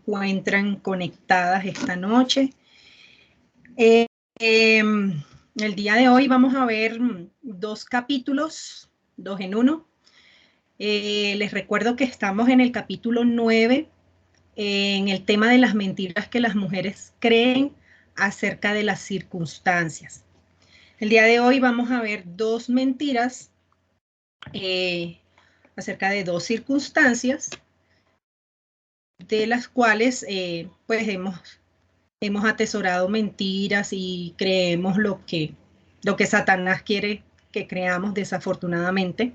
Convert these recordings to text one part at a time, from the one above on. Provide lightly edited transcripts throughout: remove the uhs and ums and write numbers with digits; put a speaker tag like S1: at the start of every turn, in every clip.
S1: encuentran conectadas esta noche. El día de hoy vamos a ver 2 capítulos, 2 en 1. Les recuerdo que estamos en el capítulo 9, en el tema de las mentiras que las mujeres creen acerca de las circunstancias. El día de hoy vamos a ver 2 mentiras acerca de 2 circunstancias de las cuales pues hemos atesorado mentiras y creemos lo que Satanás quiere que creamos, desafortunadamente.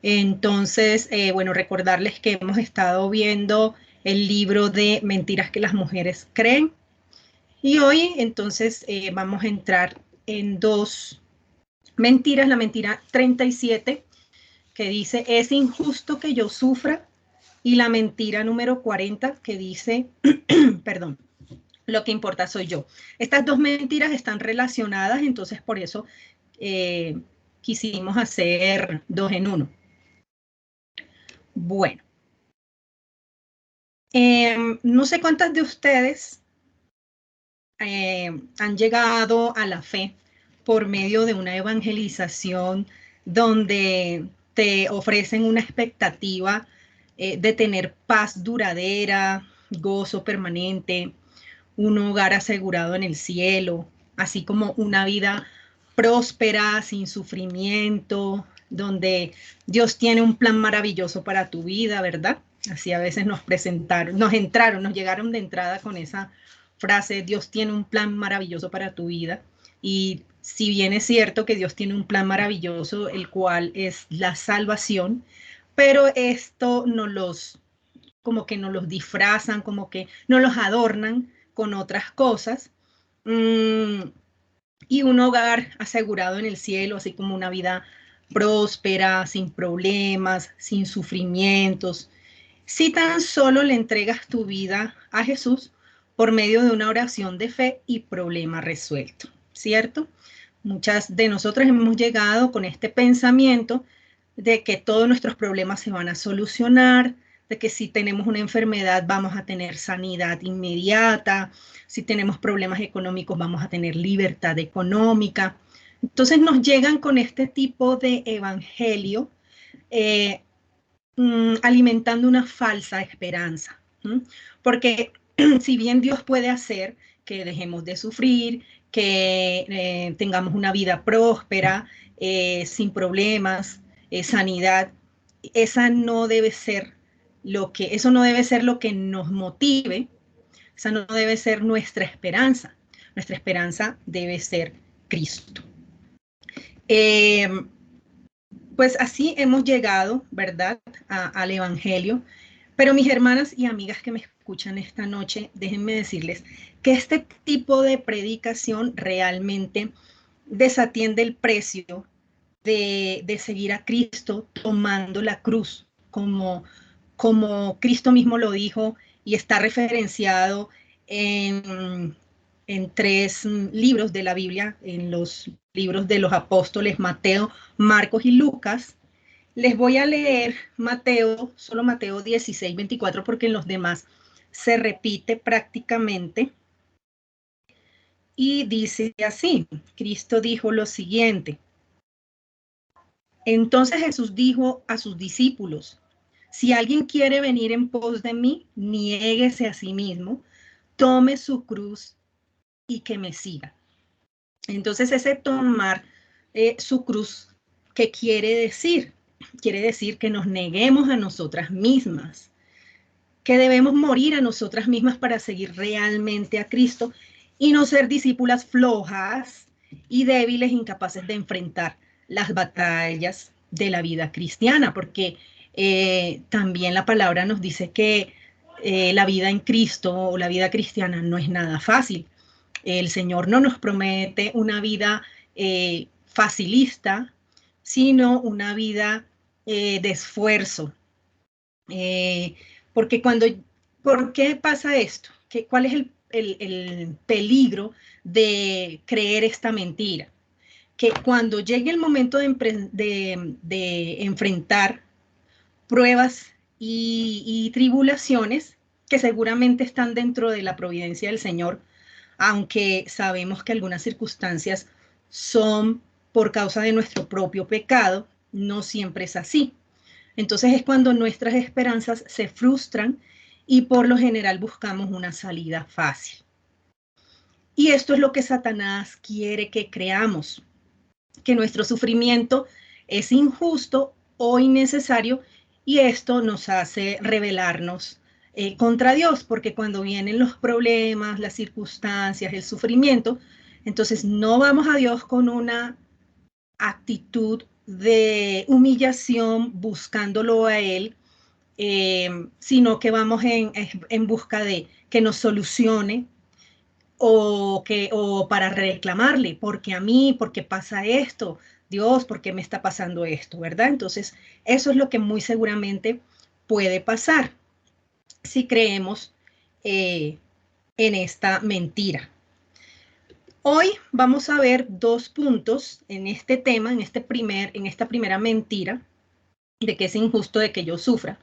S1: Entonces, bueno, recordarles que hemos estado viendo el libro de Mentiras que las mujeres creen. Y hoy, entonces, vamos a entrar en 2 mentiras. La mentira 37, que dice, es injusto que yo sufra. Y la mentira número 40, que dice, perdón, lo que importa soy yo. Estas 2 mentiras están relacionadas, entonces por eso quisimos hacer 2 en 1. Bueno, no sé cuántas de ustedes han llegado a la fe por medio de una evangelización donde te ofrecen una expectativa de tener paz duradera, gozo permanente, un hogar asegurado en el cielo, así como una vida próspera, sin sufrimiento, donde Dios tiene un plan maravilloso para tu vida, ¿verdad? Así a veces nos llegaron de entrada con esa frase, Dios tiene un plan maravilloso para tu vida. Y si bien es cierto que Dios tiene un plan maravilloso, el cual es la salvación, pero esto como que nos los disfrazan, como que nos los adornan con otras cosas. Y un hogar asegurado en el cielo, así como una vida próspera, sin problemas, sin sufrimientos. Si tan solo le entregas tu vida a Jesús por medio de una oración de fe y problema resuelto, ¿cierto? Muchas de nosotros hemos llegado con este pensamiento de que todos nuestros problemas se van a solucionar, de que si tenemos una enfermedad vamos a tener sanidad inmediata, si tenemos problemas económicos vamos a tener libertad económica. Entonces nos llegan con este tipo de evangelio alimentando una falsa esperanza, porque si bien Dios puede hacer que dejemos de sufrir, que tengamos una vida próspera, sin problemas, sanidad, eso no debe ser lo que nos motive, esa no debe ser nuestra esperanza. Nuestra esperanza debe ser Cristo. Pues así hemos llegado, ¿verdad?, al Evangelio. Pero mis hermanas y amigas que me escuchan esta noche, déjenme decirles que este tipo de predicación realmente desatiende el precio de seguir a Cristo tomando la cruz, como Cristo mismo lo dijo y está referenciado en 3 libros de la Biblia, en los libros de los apóstoles Mateo, Marcos y Lucas. Les voy a leer solo Mateo 16, 24, porque en los demás se repite prácticamente. Y dice así, Cristo dijo lo siguiente. Entonces Jesús dijo a sus discípulos, si alguien quiere venir en pos de mí, niéguese a sí mismo, tome su cruz y que me siga. Entonces ese tomar su cruz, ¿qué quiere decir? Quiere decir que nos neguemos a nosotras mismas, que debemos morir a nosotras mismas para seguir realmente a Cristo y no ser discípulas flojas y débiles, incapaces de enfrentar las batallas de la vida cristiana, porque también la palabra nos dice que la vida en Cristo o la vida cristiana no es nada fácil. El Señor no nos promete una vida facilista, sino una vida de esfuerzo. Porque ¿por qué pasa esto? ¿Cuál es el peligro de creer esta mentira? Que cuando llegue el momento de enfrentar pruebas y tribulaciones, que seguramente están dentro de la providencia del Señor, aunque sabemos que algunas circunstancias son por causa de nuestro propio pecado, no siempre es así. Entonces es cuando nuestras esperanzas se frustran y por lo general buscamos una salida fácil. Y esto es lo que Satanás quiere que creamos, que nuestro sufrimiento es injusto o innecesario, y esto nos hace rebelarnos contra Dios, porque cuando vienen los problemas, las circunstancias, el sufrimiento, entonces no vamos a Dios con una actitud de humillación buscándolo a Él, sino que vamos en busca de que nos solucione o para reclamarle, porque a mí, porque pasa esto, Dios, ¿por qué me está pasando esto? ¿Verdad? Entonces, eso es lo que muy seguramente puede pasar si creemos en esta mentira. Hoy vamos a ver dos puntos en este tema, en esta primera mentira de que es injusto de que yo sufra.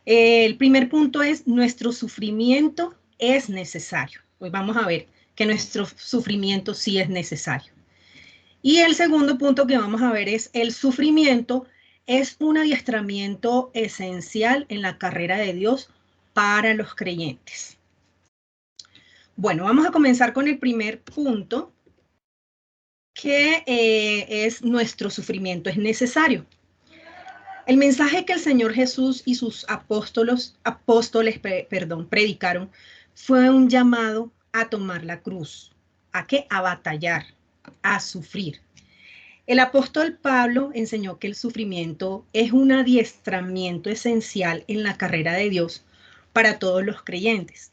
S1: El primer punto es: nuestro sufrimiento es necesario. Hoy vamos a ver que nuestro sufrimiento sí es necesario. Y el segundo punto que vamos a ver es: el sufrimiento es un adiestramiento esencial en la carrera de Dios para los creyentes. Bueno, vamos a comenzar con el primer punto, que es: nuestro sufrimiento es necesario. El mensaje que el Señor Jesús y sus apóstoles predicaron fue un llamado a tomar la cruz. ¿A qué? A batallar, a sufrir. El apóstol Pablo enseñó que el sufrimiento es un adiestramiento esencial en la carrera de Dios para todos los creyentes.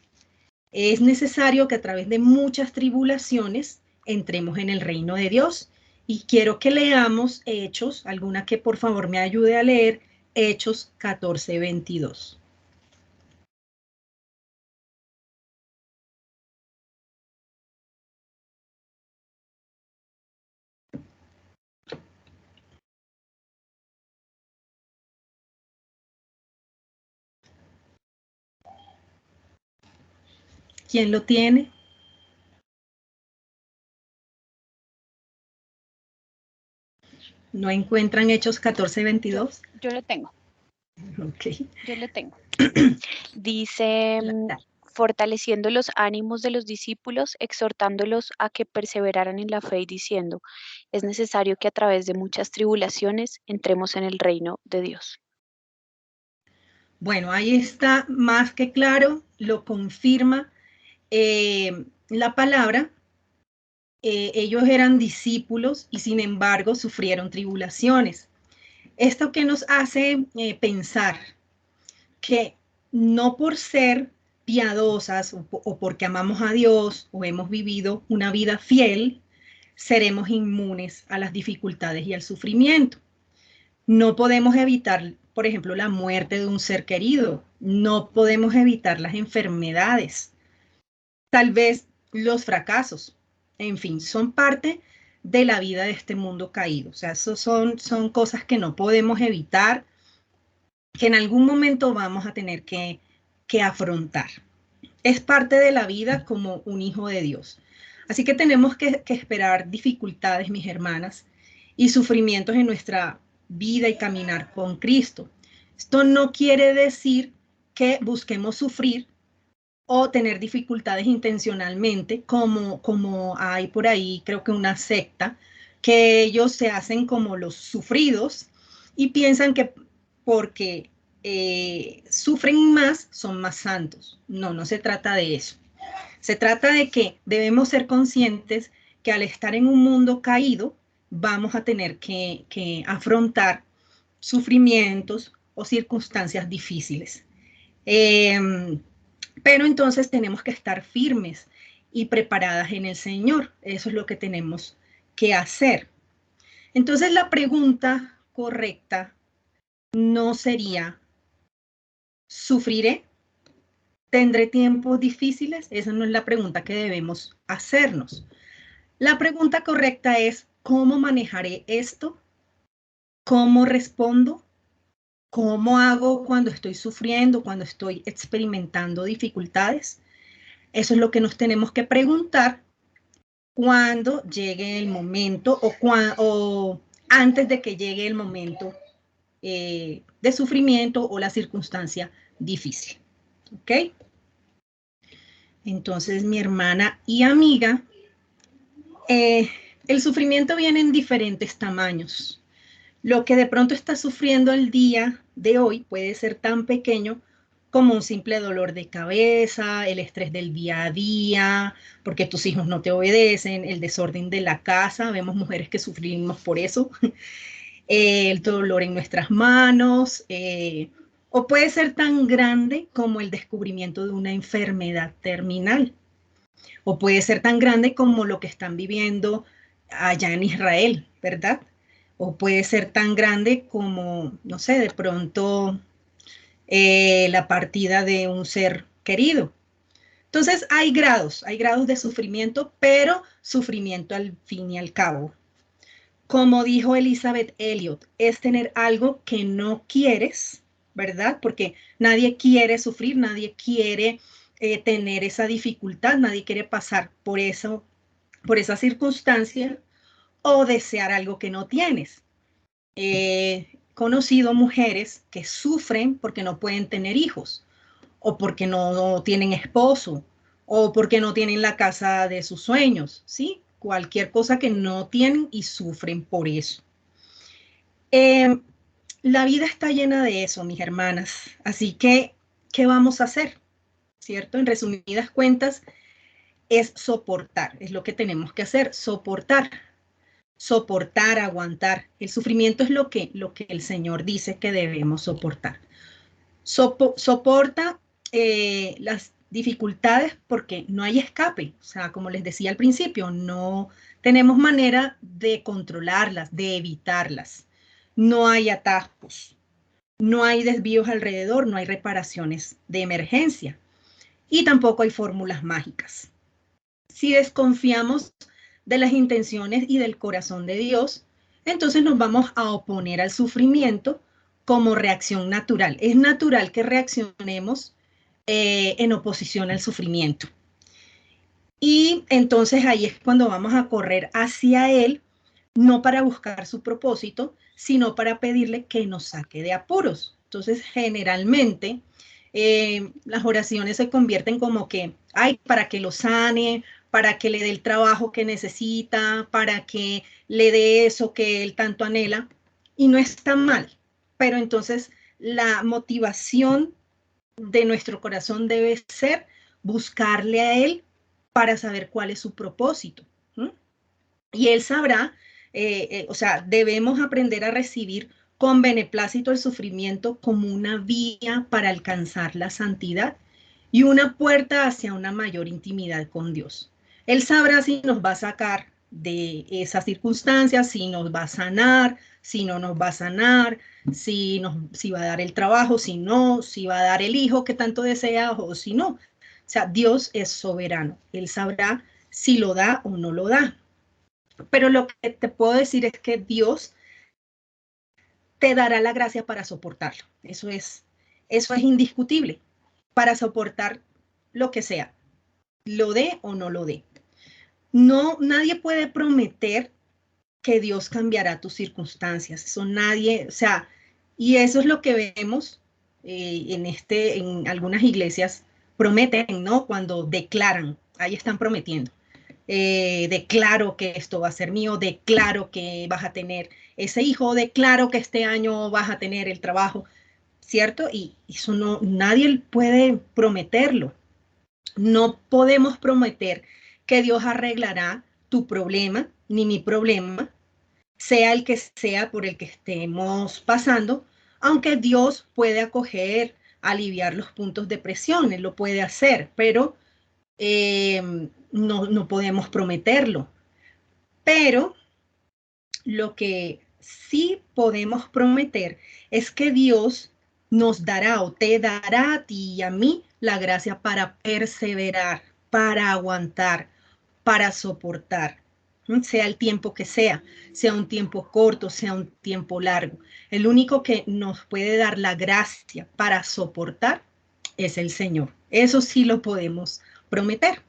S1: Es necesario que a través de muchas tribulaciones entremos en el reino de Dios. Y quiero que leamos Hechos, alguna que por favor me ayude a leer, Hechos 14:22. ¿Quién lo tiene? ¿No encuentran Hechos 14:22?
S2: Yo lo tengo.
S1: Ok.
S2: Yo lo tengo. Dice, fortaleciendo los ánimos de los discípulos, exhortándolos a que perseveraran en la fe y diciendo, es necesario que a través de muchas tribulaciones entremos en el reino de Dios.
S1: Bueno, ahí está más que claro, lo confirma la palabra. Ellos eran discípulos y sin embargo sufrieron tribulaciones. Esto que nos hace pensar que no por ser piadosas o porque amamos a Dios o hemos vivido una vida fiel, seremos inmunes a las dificultades y al sufrimiento. No podemos evitar, por ejemplo, la muerte de un ser querido. No podemos evitar las enfermedades. Tal vez los fracasos. En fin, son parte de la vida de este mundo caído. O sea, eso son cosas que no podemos evitar, que en algún momento vamos a tener que afrontar. Es parte de la vida como un hijo de Dios. Así que tenemos que esperar dificultades, mis hermanas, y sufrimientos en nuestra vida y caminar con Cristo. Esto no quiere decir que busquemos sufrir o tener dificultades intencionalmente, como hay por ahí, creo que una secta, que ellos se hacen como los sufridos y piensan que porque sufren más, son más santos. No, no se trata de eso. Se trata de que debemos ser conscientes que al estar en un mundo caído, vamos a tener que afrontar sufrimientos o circunstancias difíciles. Pero entonces tenemos que estar firmes y preparadas en el Señor. Eso es lo que tenemos que hacer. Entonces la pregunta correcta no sería: ¿sufriré? ¿Tendré tiempos difíciles? Esa no es la pregunta que debemos hacernos. La pregunta correcta es: ¿cómo manejaré esto? ¿Cómo respondo? ¿Cómo hago cuando estoy sufriendo, cuando estoy experimentando dificultades? Eso es lo que nos tenemos que preguntar cuando llegue el momento o antes de que llegue el momento de sufrimiento o la circunstancia difícil. ¿Ok? Entonces, mi hermana y amiga, el sufrimiento viene en diferentes tamaños. Lo que de pronto está sufriendo el día de hoy puede ser tan pequeño como un simple dolor de cabeza, el estrés del día a día, porque tus hijos no te obedecen, el desorden de la casa, vemos mujeres que sufrimos por eso, el dolor en nuestras manos, o puede ser tan grande como el descubrimiento de una enfermedad terminal, o puede ser tan grande como lo que están viviendo allá en Israel, ¿verdad? O puede ser tan grande como, no sé, de pronto la partida de un ser querido. Entonces hay grados de sufrimiento, pero sufrimiento al fin y al cabo. Como dijo Elizabeth Elliot, es tener algo que no quieres, ¿verdad? Porque nadie quiere sufrir, nadie quiere tener esa dificultad, nadie quiere pasar por eso, por esa circunstancia o desear algo que no tienes. He conocido mujeres que sufren porque no pueden tener hijos o porque no tienen esposo o porque no tienen la casa de sus sueños, ¿sí? Cualquier cosa que no tienen y sufren por eso. Eh, la vida está llena de eso, mis hermanas. Así que, ¿qué vamos a hacer? ¿Cierto? En resumidas cuentas, es soportar, es lo que tenemos que hacer, soportar, soportar, aguantar. El sufrimiento es lo que el Señor dice que debemos soportar. Soporta las dificultades porque no hay escape. O sea, como les decía al principio, no tenemos manera de controlarlas, de evitarlas. No hay atajos, no hay desvíos alrededor, no hay reparaciones de emergencia y tampoco hay fórmulas mágicas. Si desconfiamos de las intenciones y del corazón de Dios, entonces nos vamos a oponer al sufrimiento como reacción natural. Es natural que reaccionemos en oposición al sufrimiento. Y entonces ahí es cuando vamos a correr hacia Él, no para buscar su propósito, sino para pedirle que nos saque de apuros. Entonces, generalmente, las oraciones se convierten como que, ay, para que lo sane, para que le dé el trabajo que necesita, para que le dé eso que él tanto anhela, y no está mal. Pero entonces la motivación de nuestro corazón debe ser buscarle a él para saber cuál es su propósito. ¿Mm? Y él sabrá, o sea, debemos aprender a recibir con beneplácito el sufrimiento como una vía para alcanzar la santidad y una puerta hacia una mayor intimidad con Dios. Él sabrá si nos va a sacar de esas circunstancias, si nos va a sanar, si no nos va a sanar, si va a dar el trabajo, si no, si va a dar el hijo que tanto desea o si no. O sea, Dios es soberano. Él sabrá si lo da o no lo da. Pero lo que te puedo decir es que Dios te dará la gracia para soportarlo. Eso es indiscutible, para soportar lo que sea, lo dé o no lo dé. No, nadie puede prometer que Dios cambiará tus circunstancias. Eso nadie, o sea, y eso es lo que vemos en algunas iglesias prometen, ¿no? Cuando declaran, ahí están prometiendo. Declaro que esto va a ser mío, declaro que vas a tener ese hijo, declaro que este año vas a tener el trabajo, ¿cierto? Y eso no, nadie puede prometerlo. No podemos prometer que Dios arreglará tu problema, ni mi problema, sea el que sea por el que estemos pasando, aunque Dios puede acoger, aliviar los puntos de presión, Él lo puede hacer, pero no podemos prometerlo. Pero lo que sí podemos prometer es que Dios nos dará o te dará a ti y a mí la gracia para perseverar, para aguantar, para soportar. sea el tiempo que sea un tiempo corto, sea un tiempo largo. El único que nos puede dar la gracia para soportar es el Señor. Eso sí lo podemos prometer.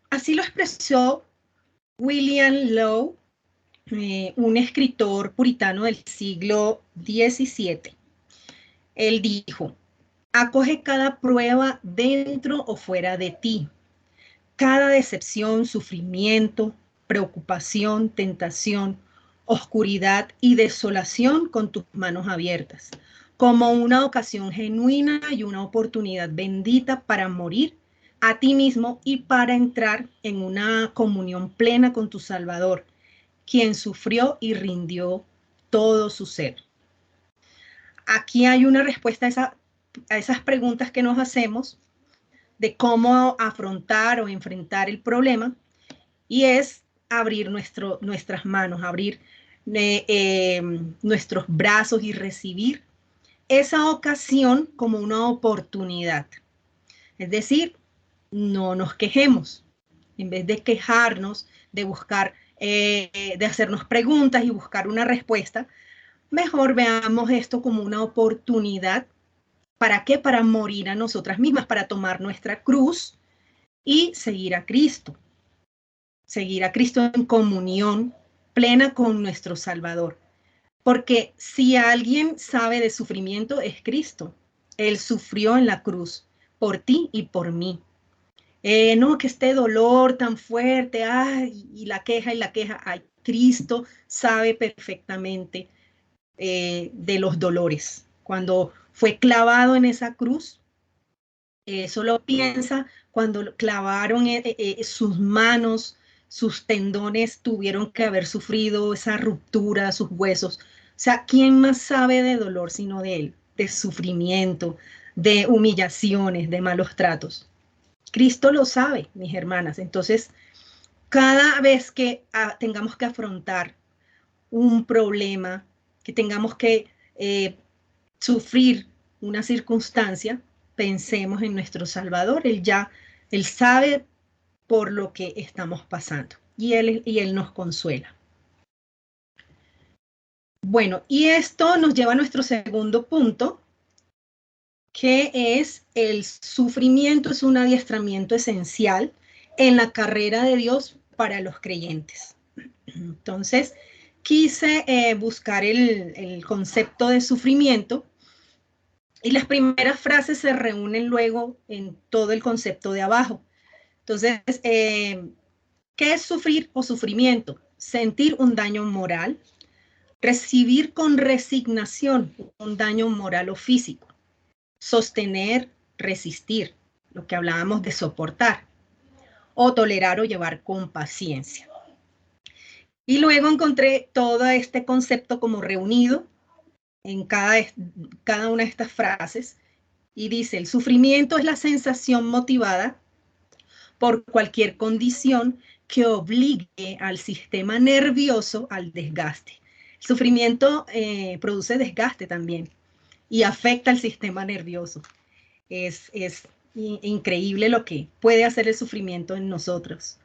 S1: Así lo expresó William Lowe, un escritor puritano del siglo XVII. Él dijo: acoge cada prueba dentro o fuera de ti, cada decepción, sufrimiento, preocupación, tentación, oscuridad y desolación con tus manos abiertas, como una ocasión genuina y una oportunidad bendita para morir a ti mismo y para entrar en una comunión plena con tu Salvador, quien sufrió y rindió todo su ser. Aquí hay una respuesta a esas preguntas que nos hacemos de cómo afrontar o enfrentar el problema, y es abrir nuestras manos, abrir nuestros brazos y recibir esa ocasión como una oportunidad. Es decir, no nos quejemos. En vez de quejarnos, de buscar, de hacernos preguntas y buscar una respuesta, mejor veamos esto como una oportunidad. ¿Para qué? Para morir a nosotras mismas, para tomar nuestra cruz y seguir a Cristo. Seguir a Cristo en comunión plena con nuestro Salvador. Porque si alguien sabe de sufrimiento, es Cristo. Él sufrió en la cruz por ti y por mí. No, que este dolor tan fuerte, ay, y la queja, ay, Cristo sabe perfectamente de los dolores. Cuando fue clavado en esa cruz, solo piensa cuando clavaron sus manos, sus tendones tuvieron que haber sufrido esa ruptura, sus huesos. O sea, ¿quién más sabe de dolor sino de él? De sufrimiento, de humillaciones, de malos tratos. Cristo lo sabe, mis hermanas. Entonces, cada vez que tengamos que afrontar un problema, que tengamos que sufrir una circunstancia, pensemos en nuestro Salvador. Él sabe por lo que estamos pasando y él nos consuela. Bueno, y esto nos lleva a nuestro segundo punto, que es el sufrimiento es un adiestramiento esencial en la carrera de Dios para los creyentes. Entonces, quise buscar el concepto de sufrimiento, y las primeras frases se reúnen luego en todo el concepto de abajo. Entonces, ¿qué es sufrir o sufrimiento? Sentir un daño moral, recibir con resignación un daño moral o físico, sostener, resistir, lo que hablábamos de soportar, o tolerar o llevar con paciencia. Y luego encontré todo este concepto como reunido en cada una de estas frases, y dice: el sufrimiento es la sensación motivada por cualquier condición que obligue al sistema nervioso al desgaste. El sufrimiento produce desgaste también y afecta al sistema nervioso. Es increíble lo que puede hacer el sufrimiento en nosotros.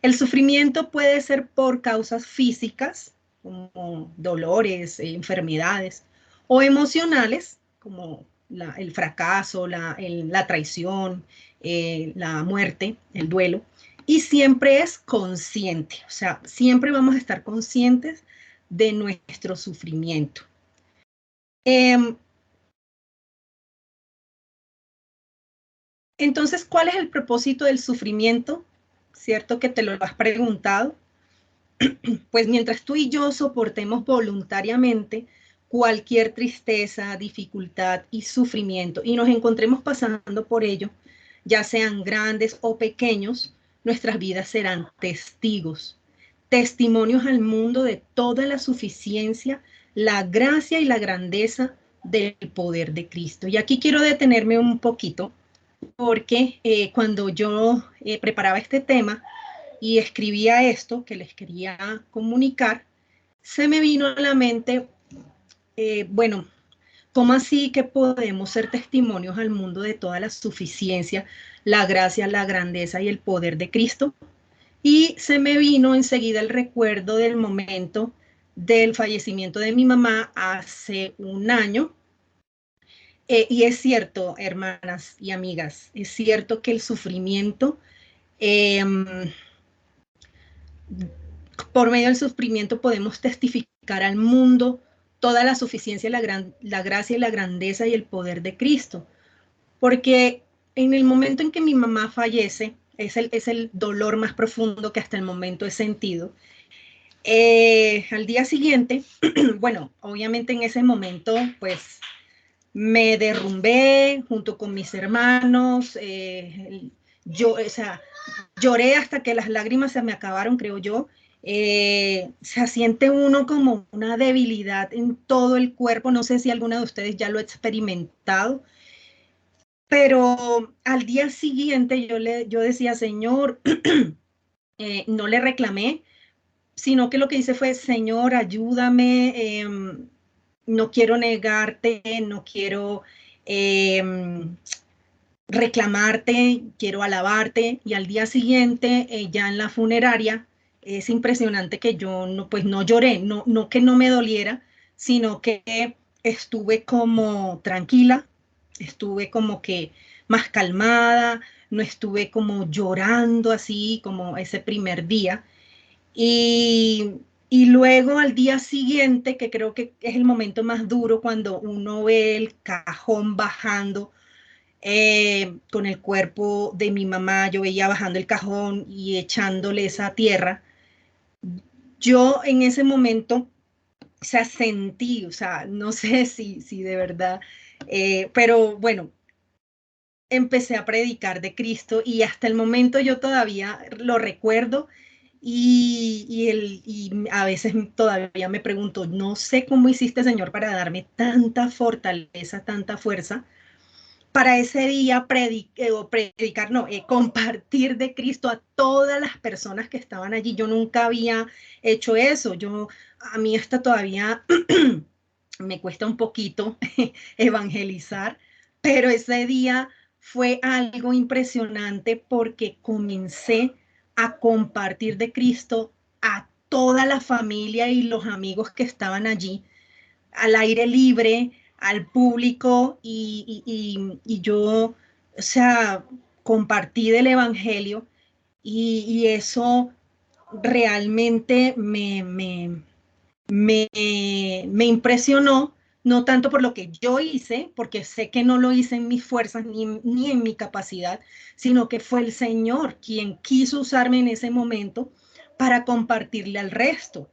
S1: El sufrimiento puede ser por causas físicas, como dolores, enfermedades, o emocionales, como el fracaso, la traición, la muerte, el duelo. Y siempre es consciente, o sea, siempre vamos a estar conscientes de nuestro sufrimiento. Entonces, ¿cuál es el propósito del sufrimiento? ¿Cierto que te lo has preguntado? Pues mientras tú y yo soportemos voluntariamente cualquier tristeza, dificultad y sufrimiento y nos encontremos pasando por ello, ya sean grandes o pequeños, nuestras vidas serán testigos, testimonios al mundo de toda la suficiencia, la gracia y la grandeza del poder de Cristo. Y aquí quiero detenerme un poquito, porque cuando yo preparaba este tema y escribía esto que les quería comunicar, se me vino a la mente, bueno, ¿Cómo así que podemos ser testimonios al mundo de toda la suficiencia, la gracia, la grandeza y el poder de Cristo? Y se me vino enseguida el recuerdo del momento del fallecimiento de mi mamá hace un año. Y es cierto, hermanas y amigas, es cierto que el sufrimiento, eh, por medio del sufrimiento podemos testificar al mundo toda la suficiencia, la gracia y la grandeza y el poder de Cristo. Porque en el momento en que mi mamá fallece, es el dolor más profundo que hasta el momento he sentido. Al día siguiente, bueno, obviamente en ese momento, pues me derrumbé junto con mis hermanos. O sea, lloré hasta que las lágrimas se me acabaron, creo yo. Se siente uno como una debilidad en todo el cuerpo. No sé si alguna de ustedes ya lo ha experimentado, pero al día siguiente yo decía, Señor, no le reclamé, sino que lo que hice fue, Señor, ayúdame, no quiero negarte, no quiero reclamarte, quiero alabarte. Y al día siguiente, ya en la funeraria, es impresionante que yo no, pues no lloré, no que no me doliera, sino que estuve como tranquila, estuve como que más calmada, no estuve como llorando así como ese primer día. Y, y luego al día siguiente, que creo que es el momento más duro, cuando uno ve el cajón bajando, con el cuerpo de mi mamá, yo veía bajando el cajón y echándole esa tierra. Yo en ese momento, o sea, sentí, o sea, no sé si de verdad, pero bueno, empecé a predicar de Cristo y hasta el momento yo todavía lo recuerdo. Y a veces todavía me pregunto, no sé cómo hiciste, Señor, para darme tanta fortaleza, tanta fuerza, para ese día predicar, no, compartir de Cristo a todas las personas que estaban allí. Yo nunca había hecho eso. A mí hasta todavía me cuesta un poquito evangelizar, pero ese día fue algo impresionante porque comencé a compartir de Cristo a toda la familia y los amigos que estaban allí, al aire libre, al público, y yo, o sea, compartí del Evangelio, y eso realmente me impresionó, no tanto por lo que yo hice, porque sé que no lo hice en mis fuerzas ni en mi capacidad, sino que fue el Señor quien quiso usarme en ese momento para compartirle al resto,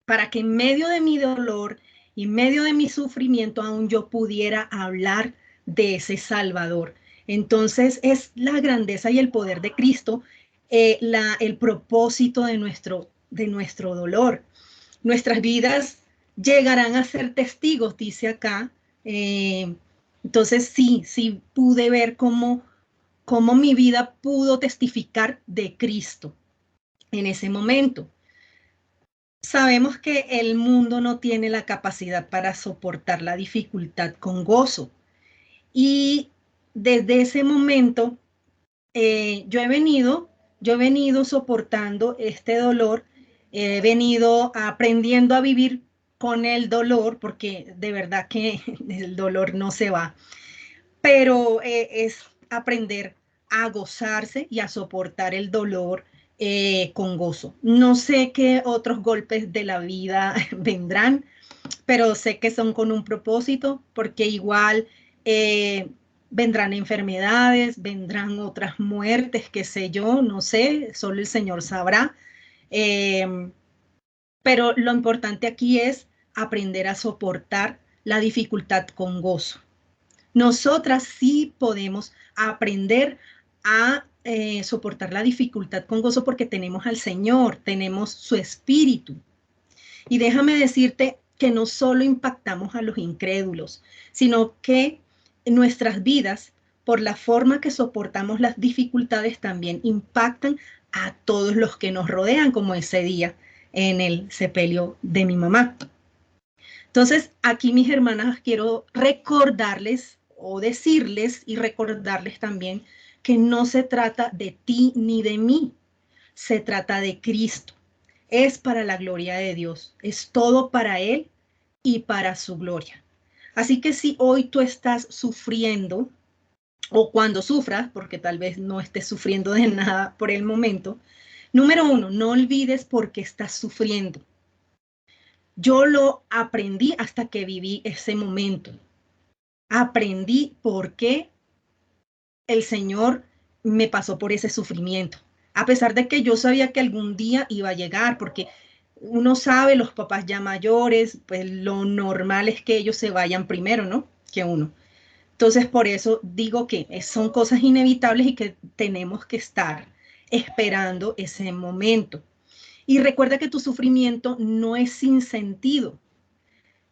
S1: para que en medio de mi dolor y en medio de mi sufrimiento aún yo pudiera hablar de ese Salvador. Entonces es la grandeza y el poder de Cristo, el propósito de nuestro dolor. Nuestras vidas llegarán a ser testigos, dice acá. Entonces sí pude ver cómo mi vida pudo testificar de Cristo en ese momento. Sabemos que el mundo no tiene la capacidad para soportar la dificultad con gozo. Y desde ese momento, yo he venido soportando este dolor, he venido aprendiendo a vivir con el dolor, porque de verdad que el dolor no se va, pero es aprender a gozarse y a soportar el dolor, con gozo. No sé qué otros golpes de la vida vendrán, pero sé que son con un propósito, porque igual, vendrán enfermedades, vendrán otras muertes, qué sé yo, no sé, solo el Señor sabrá. Eh, pero lo importante aquí es aprender a soportar la dificultad con gozo. Nosotras sí podemos aprender a soportar la dificultad con gozo porque tenemos al Señor, tenemos su espíritu. Y déjame decirte que no solo impactamos a los incrédulos, sino que en nuestras vidas, por la forma que soportamos las dificultades, también impactan a todos los que nos rodean, como ese día en el sepelio de mi mamá. Entonces, aquí mis hermanas, quiero recordarles o decirles y recordarles también que no se trata de ti ni de mí, se trata de Cristo. Es para la gloria de Dios, es todo para Él y para su gloria. Así que si hoy tú estás sufriendo, o cuando sufras, porque tal vez no estés sufriendo de nada por el momento, número uno, no olvides por qué estás sufriendo. Yo lo aprendí hasta que viví ese momento. Aprendí por qué el Señor me pasó por ese sufrimiento. A pesar de que yo sabía que algún día iba a llegar, porque uno sabe, los papás ya mayores, pues lo normal es que ellos se vayan primero, ¿no? Que uno. Entonces, por eso digo que son cosas inevitables y que tenemos que estar esperando ese momento. Y recuerda que tu sufrimiento no es sin sentido,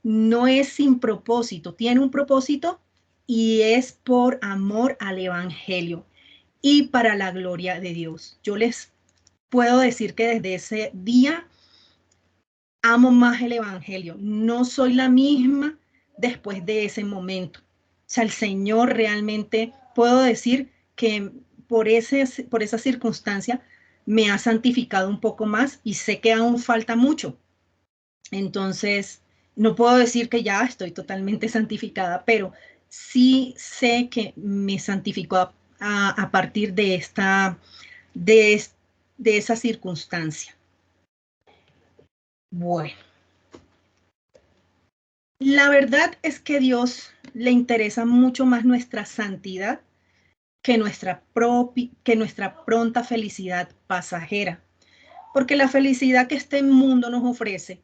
S1: no es sin propósito, tiene un propósito y es por amor al Evangelio y para la gloria de Dios. Yo les puedo decir que desde ese día amo más el Evangelio. No soy la misma después de ese momento. O sea, el Señor realmente, puedo decir que por esa circunstancia me ha santificado un poco más y sé que aún falta mucho. Entonces, no puedo decir que ya estoy totalmente santificada, pero sí sé que me santificó a partir de de, de esa circunstancia. Bueno, la verdad es que Dios le interesa mucho más nuestra santidad que nuestra pronta felicidad pasajera, porque la felicidad que este mundo nos ofrece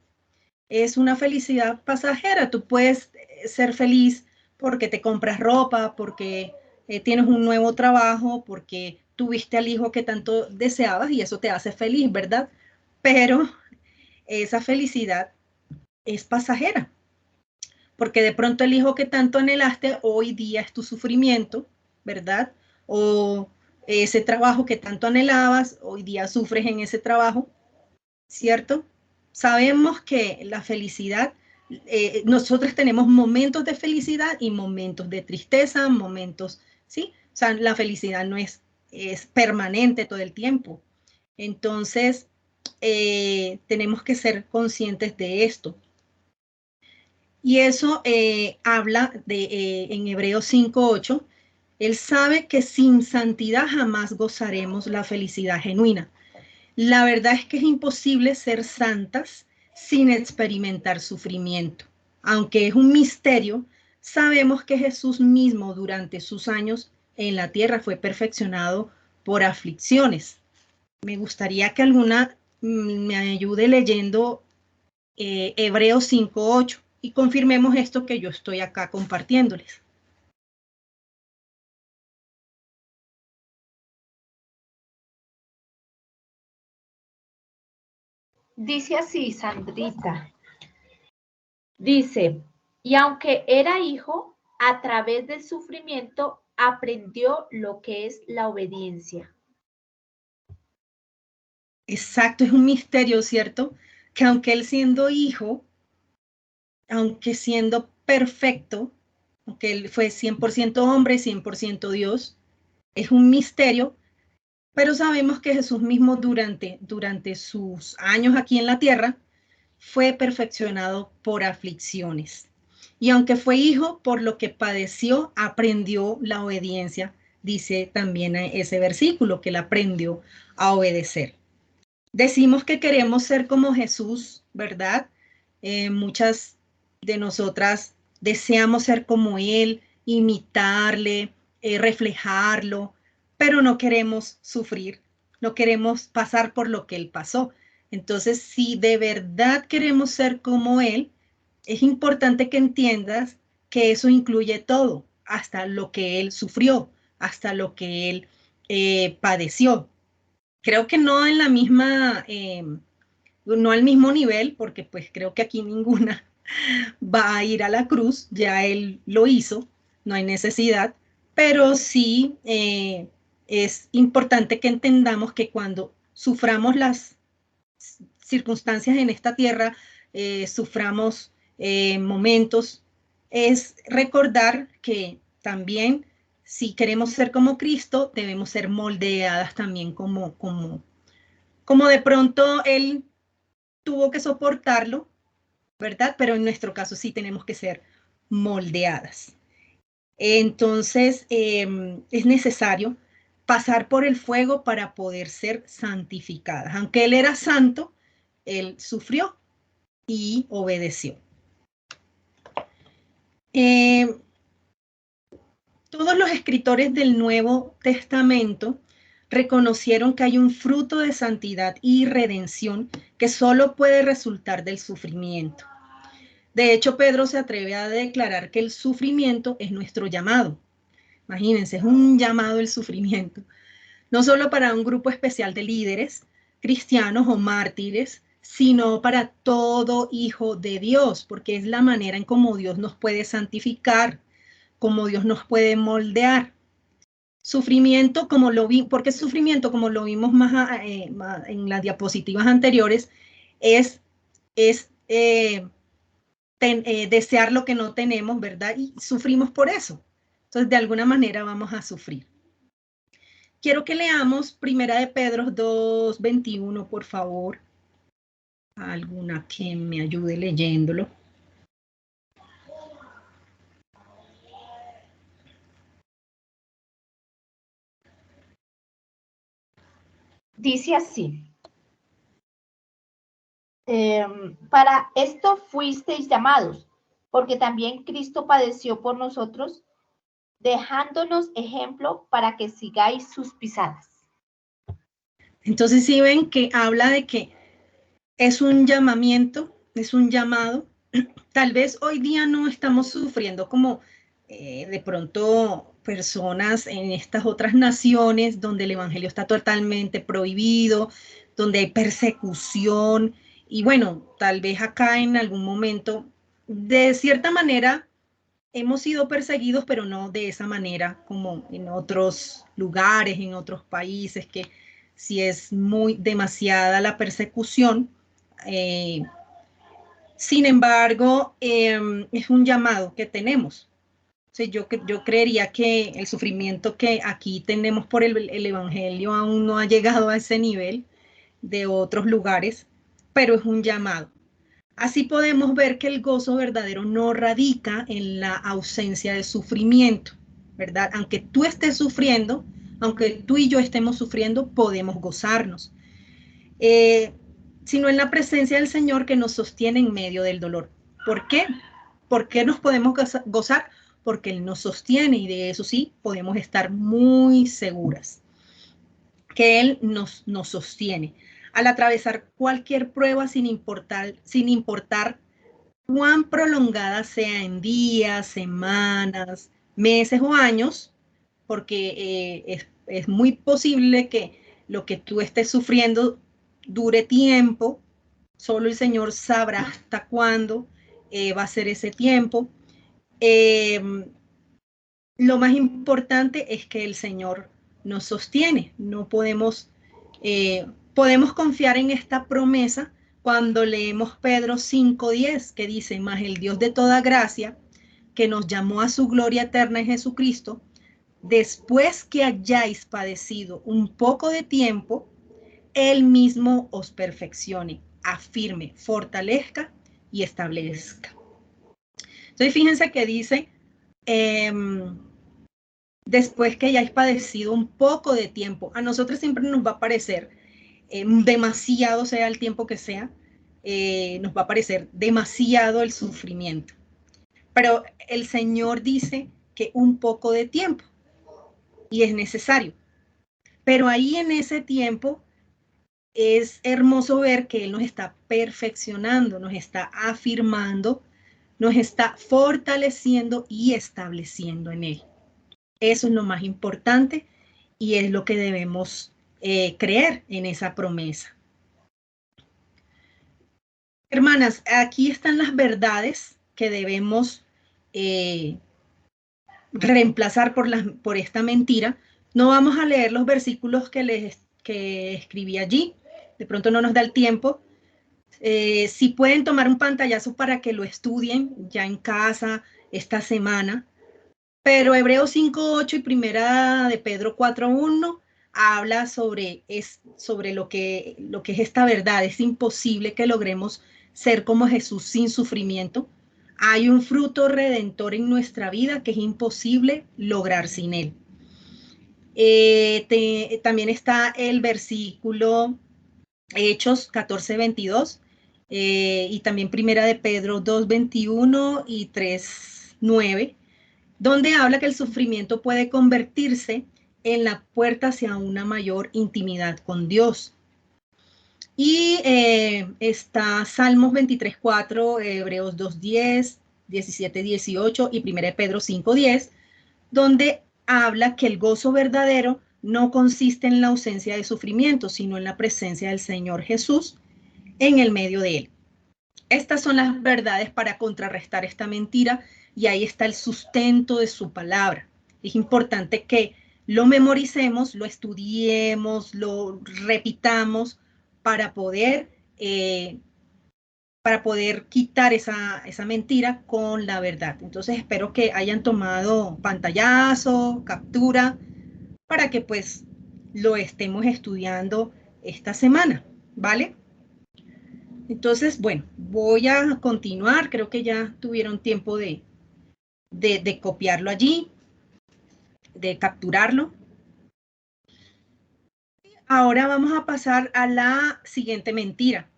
S1: es una felicidad pasajera. Tú puedes ser feliz porque te compras ropa, porque tienes un nuevo trabajo, porque tuviste al hijo que tanto deseabas y eso te hace feliz, ¿verdad? Pero esa felicidad es pasajera, porque de pronto el hijo que tanto anhelaste hoy día es tu sufrimiento, ¿verdad? O ese trabajo que tanto anhelabas, hoy día sufres en ese trabajo, ¿cierto? Sabemos que la felicidad, nosotros tenemos momentos de felicidad y momentos de tristeza, momentos, ¿sí? O sea, la felicidad no es permanente todo el tiempo. Entonces, tenemos que ser conscientes de esto. Y eso habla en Hebreos 5:8, él sabe que sin santidad jamás gozaremos la felicidad genuina. La verdad es que es imposible ser santas sin experimentar sufrimiento. Aunque es un misterio, sabemos que Jesús mismo durante sus años en la tierra fue perfeccionado por aflicciones. Me gustaría que alguna me ayude leyendo Hebreos 5:8 y confirmemos esto que yo estoy acá compartiéndoles.
S3: Dice así, Sandrita. Dice, y aunque era hijo, a través del sufrimiento aprendió lo que es la obediencia.
S1: Exacto, es un misterio, ¿cierto? Que aunque él siendo hijo, aunque siendo perfecto, aunque él fue 100% hombre, 100% Dios, es un misterio, pero sabemos que Jesús mismo durante sus años aquí en la tierra fue perfeccionado por aflicciones. Y aunque fue hijo, por lo que padeció, aprendió la obediencia, dice también ese versículo, que él aprendió a obedecer. Decimos que queremos ser como Jesús, ¿verdad? Muchas de nosotras deseamos ser como Él, imitarle, reflejarlo, pero no queremos sufrir, no queremos pasar por lo que Él pasó. Entonces, si de verdad queremos ser como Él, es importante que entiendas que eso incluye todo, hasta lo que Él sufrió, hasta lo que Él padeció. Creo que no en la misma, no al mismo nivel, porque pues creo que aquí ninguna va a ir a la cruz, ya él lo hizo, no hay necesidad, pero sí es importante que entendamos que cuando suframos las circunstancias en esta tierra, suframos momentos, es recordar que también si queremos ser como Cristo, debemos ser moldeadas también como de pronto Él tuvo que soportarlo, ¿verdad? Pero en nuestro caso sí tenemos que ser moldeadas. Entonces, es necesario pasar por el fuego para poder ser santificadas. Aunque Él era santo, Él sufrió y obedeció. Todos los escritores del Nuevo Testamento reconocieron que hay un fruto de santidad y redención que solo puede resultar del sufrimiento. De hecho, Pedro se atreve a declarar que el sufrimiento es nuestro llamado. Imagínense, es un llamado el sufrimiento. No solo para un grupo especial de líderes, cristianos o mártires, sino para todo hijo de Dios, porque es la manera en cómo Dios nos puede santificar, cómo Dios nos puede moldear. Sufrimiento, porque sufrimiento, como lo vimos más en las diapositivas anteriores, es desear lo que no tenemos, ¿verdad? Y sufrimos por eso. Entonces, de alguna manera vamos a sufrir. Quiero que leamos 1 de Pedro 2:21, por favor. Alguna que me ayude leyéndolo.
S3: Dice así. Para esto fuisteis llamados, porque también Cristo padeció por nosotros, dejándonos ejemplo para que sigáis sus pisadas.
S1: Entonces, sí ven que habla de que es un llamamiento, es un llamado. Tal vez hoy día no estamos sufriendo como de pronto personas en estas otras naciones donde el evangelio está totalmente prohibido, donde hay persecución. Y bueno, tal vez acá en algún momento, de cierta manera, hemos sido perseguidos, pero no de esa manera como en otros lugares, en otros países, que si es muy demasiada la persecución. Sin embargo, es un llamado que tenemos. O sea, yo creería que el sufrimiento que aquí tenemos por el evangelio aún no ha llegado a ese nivel de otros lugares, pero es un llamado. Así podemos ver que el gozo verdadero no radica en la ausencia de sufrimiento, ¿verdad? Aunque tú estés sufriendo, aunque tú y yo estemos sufriendo, podemos gozarnos. Sino en la presencia del Señor que nos sostiene en medio del dolor. ¿Por qué? ¿Por qué nos podemos gozar? Porque Él nos sostiene y de eso sí podemos estar muy seguras, que Él nos sostiene. Al atravesar cualquier prueba sin importar cuán prolongada sea en días, semanas, meses o años, porque es muy posible que lo que tú estés sufriendo dure tiempo, solo el Señor sabrá hasta cuándo va a ser ese tiempo. Lo más importante es que el Señor nos sostiene, no podemos confiar en esta promesa cuando leemos Pedro 5:10, que dice, mas el Dios de toda gracia, que nos llamó a su gloria eterna en Jesucristo, después que hayáis padecido un poco de tiempo, Él mismo os perfeccione, afirme, fortalezca y establezca. Entonces, fíjense que dice, después que hayáis padecido un poco de tiempo, a nosotros siempre nos va a parecer demasiado, sea el tiempo que sea, nos va a parecer demasiado el sufrimiento. Pero el Señor dice que un poco de tiempo y es necesario. Pero ahí en ese tiempo es hermoso ver que Él nos está perfeccionando, nos está afirmando, nos está fortaleciendo y estableciendo en Él. Eso es lo más importante y es lo que debemos creer en esa promesa. Hermanas, aquí están las verdades que debemos reemplazar por esta mentira. No vamos a leer los versículos que escribí allí, de pronto no nos da el tiempo, Si pueden tomar un pantallazo para que lo estudien ya en casa esta semana. Pero Hebreos 5:8 y Primera de Pedro 4:1 habla sobre lo que es esta verdad. Es imposible que logremos ser como Jesús sin sufrimiento. Hay un fruto redentor en nuestra vida que es imposible lograr sin él. También está el versículo Hechos 14:22 y también Primera de Pedro 2:21 y 3:9, donde habla que el sufrimiento puede convertirse en la puerta hacia una mayor intimidad con Dios. Y está Salmos 23:4, Hebreos 2:10, 17:18 y 1 Pedro 5:10, donde habla que el gozo verdadero no consiste en la ausencia de sufrimiento, sino en la presencia del Señor Jesús en el medio de él. Estas son las verdades para contrarrestar esta mentira y ahí está el sustento de su palabra. Es importante que lo memoricemos, lo estudiemos, lo repitamos para poder quitar esa mentira con la verdad. Entonces espero que hayan tomado pantallazo, captura, para que pues lo estemos estudiando esta semana, ¿vale? Entonces, bueno, voy a continuar. Creo que ya tuvieron tiempo de copiarlo allí, de capturarlo. Ahora vamos a pasar a la siguiente mentira.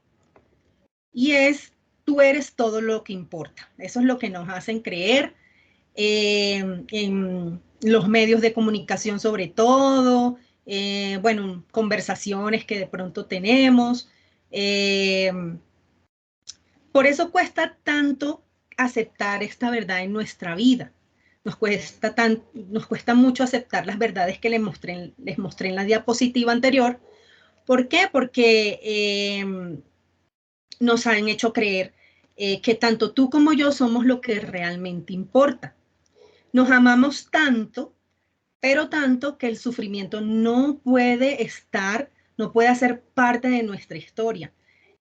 S1: Y es, tú eres todo lo que importa. Eso es lo que nos hacen creer en los medios de comunicación sobre todo, bueno, conversaciones que de pronto tenemos. Por eso cuesta tanto aceptar esta verdad en nuestra vida. Nos cuesta mucho aceptar las verdades que les mostré en la diapositiva anterior. ¿Por qué? Porque nos han hecho creer que tanto tú como yo somos lo que realmente importa. Nos amamos tanto, pero tanto que el sufrimiento no puede hacer parte de nuestra historia.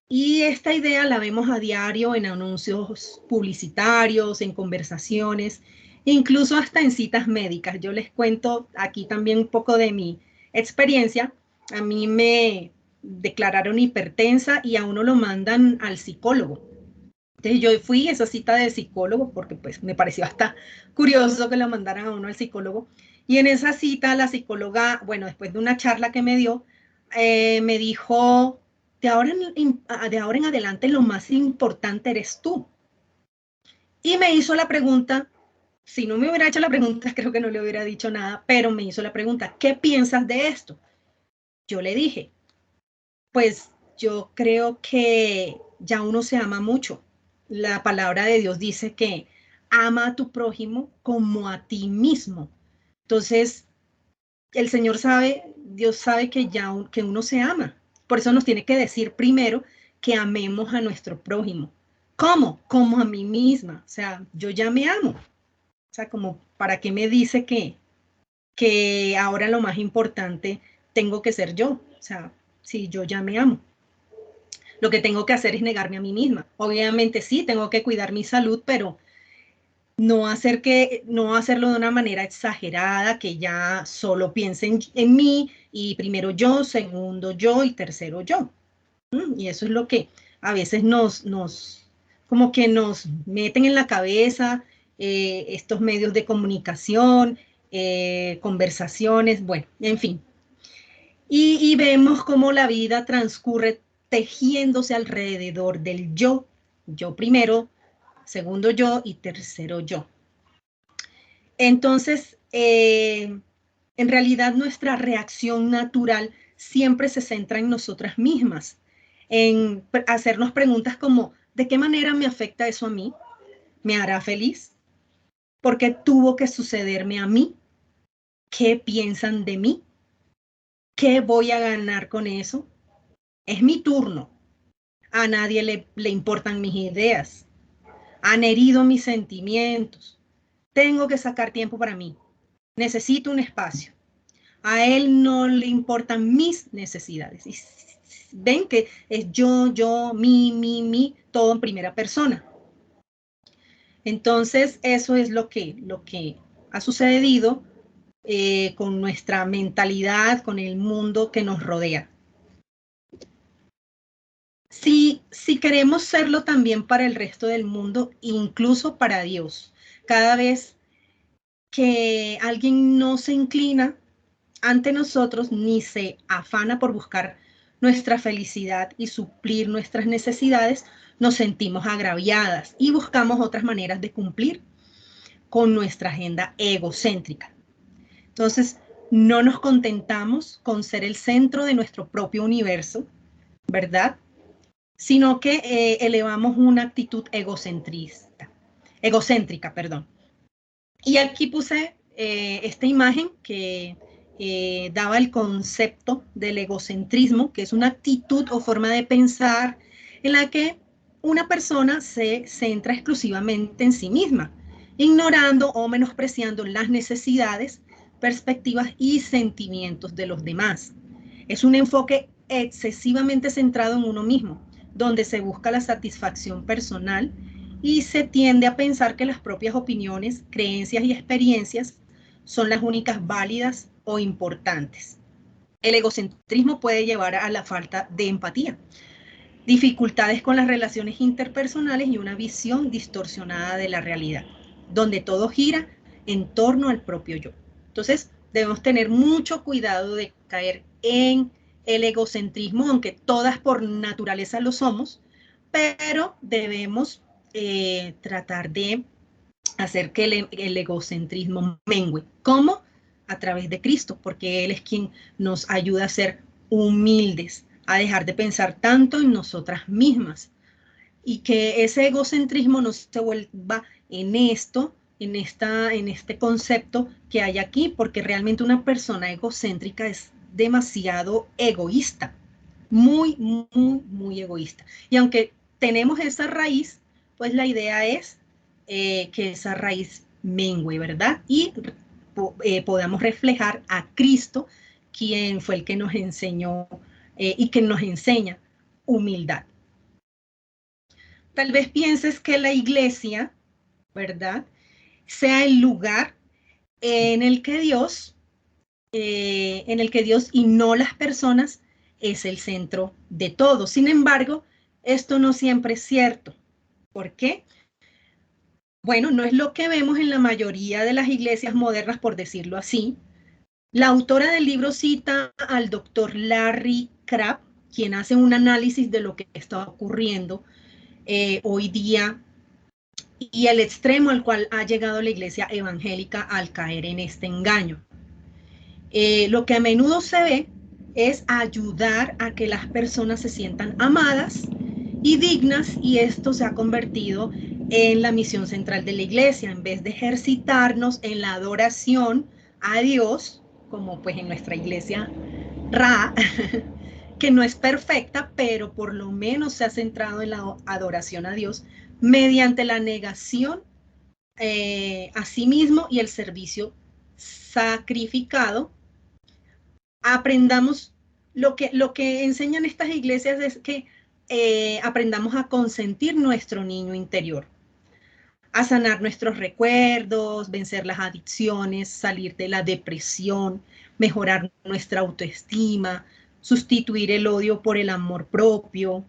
S1: Y esta idea la vemos a diario en anuncios publicitarios, en conversaciones, incluso hasta en citas médicas. Yo les cuento aquí también un poco de mi experiencia. A mí me declararon hipertensa y a uno lo mandan al psicólogo. Entonces yo fui a esa cita de psicólogo porque pues me pareció hasta curioso que lo mandaran a uno al psicólogo. Y en esa cita la psicóloga, bueno, después de una charla que me dio, me dijo, de ahora en adelante lo más importante eres tú. Y me hizo la pregunta, si no me hubiera hecho la pregunta, creo que no le hubiera dicho nada, pero me hizo la pregunta, ¿qué piensas de esto? Yo le dije, pues yo creo que ya uno se ama mucho. La palabra de Dios dice que ama a tu prójimo como a ti mismo. Entonces, el Señor sabe, Dios sabe que que uno se ama. Por eso nos tiene que decir primero que amemos a nuestro prójimo. ¿Cómo? Como a mí misma. O sea, yo ya me amo. O sea, como, ¿para qué me dice que ahora lo más importante tengo que ser yo? O sea, si yo ya me amo. Lo que tengo que hacer es negarme a mí misma. Obviamente sí, tengo que cuidar mi salud, pero no hacerlo de una manera exagerada, que ya solo piense en mí y primero yo, segundo yo y tercero yo. Y eso es lo que a veces como que nos meten en la cabeza estos medios de comunicación, conversaciones, bueno, en fin. Y vemos cómo la vida transcurre tejiéndose alrededor del yo. Yo primero, segundo yo y tercero yo. Entonces, en realidad nuestra reacción natural siempre se centra en nosotras mismas, en hacernos preguntas como, ¿de qué manera me afecta eso a mí? ¿Me hará feliz? ¿Por qué tuvo que sucederme a mí? ¿Qué piensan de mí? ¿Qué voy a ganar con eso? Es mi turno. A nadie le importan mis ideas. Han herido mis sentimientos. Tengo que sacar tiempo para mí. Necesito un espacio. A él no le importan mis necesidades. ven que es yo, mi, todo en primera persona. Entonces, eso es lo que ha sucedido con nuestra mentalidad, con el mundo que nos rodea. Si queremos serlo también para el resto del mundo, incluso para Dios, cada vez que alguien no se inclina ante nosotros ni se afana por buscar nuestra felicidad y suplir nuestras necesidades, nos sentimos agraviadas y buscamos otras maneras de cumplir con nuestra agenda egocéntrica. Entonces, no nos contentamos con ser el centro de nuestro propio universo, ¿verdad? Sino que elevamos una actitud egocéntrica. Y aquí puse esta imagen que daba el concepto del egocentrismo, que es una actitud o forma de pensar en la que una persona se centra exclusivamente en sí misma, ignorando o menospreciando las necesidades, perspectivas y sentimientos de los demás. Es un enfoque excesivamente centrado en uno mismo, donde se busca la satisfacción personal y se tiende a pensar que las propias opiniones, creencias y experiencias son las únicas válidas o importantes. El egocentrismo puede llevar a la falta de empatía, dificultades con las relaciones interpersonales y una visión distorsionada de la realidad, donde todo gira en torno al propio yo. Entonces, debemos tener mucho cuidado de caer en el egocentrismo, aunque todas por naturaleza lo somos, pero debemos tratar de hacer que el egocentrismo mengue. ¿Cómo? A través de Cristo, porque Él es quien nos ayuda a ser humildes, a dejar de pensar tanto en nosotras mismas y que ese egocentrismo no se vuelva en esto, en este concepto que hay aquí, porque realmente una persona egocéntrica es demasiado egoísta, muy egoísta. Y aunque tenemos esa raíz, pues la idea es que esa raíz mengue, ¿verdad? Y podamos reflejar a Cristo, quien fue el que nos enseñó y que nos enseña humildad. Tal vez pienses que la iglesia, ¿verdad?, sea el lugar en el que Dios y no las personas es el centro de todo. Sin embargo, esto no siempre es cierto. ¿Por qué? Bueno, no es lo que vemos en la mayoría de las iglesias modernas, por decirlo así. La autora del libro cita al doctor Larry Crabb, quien hace un análisis de lo que está ocurriendo hoy día y el extremo al cual ha llegado la iglesia evangélica al caer en este engaño. Lo que a menudo se ve es ayudar a que las personas se sientan amadas y dignas, y esto se ha convertido en la misión central de la iglesia, en vez de ejercitarnos en la adoración a Dios, como pues en nuestra iglesia Ra, que no es perfecta, pero por lo menos se ha centrado en la adoración a Dios mediante la negación a sí mismo y el servicio sacrificado. Aprendamos, lo que enseñan estas iglesias es que aprendamos a consentir nuestro niño interior, a sanar nuestros recuerdos, vencer las adicciones, salir de la depresión, mejorar nuestra autoestima, sustituir el odio por el amor propio,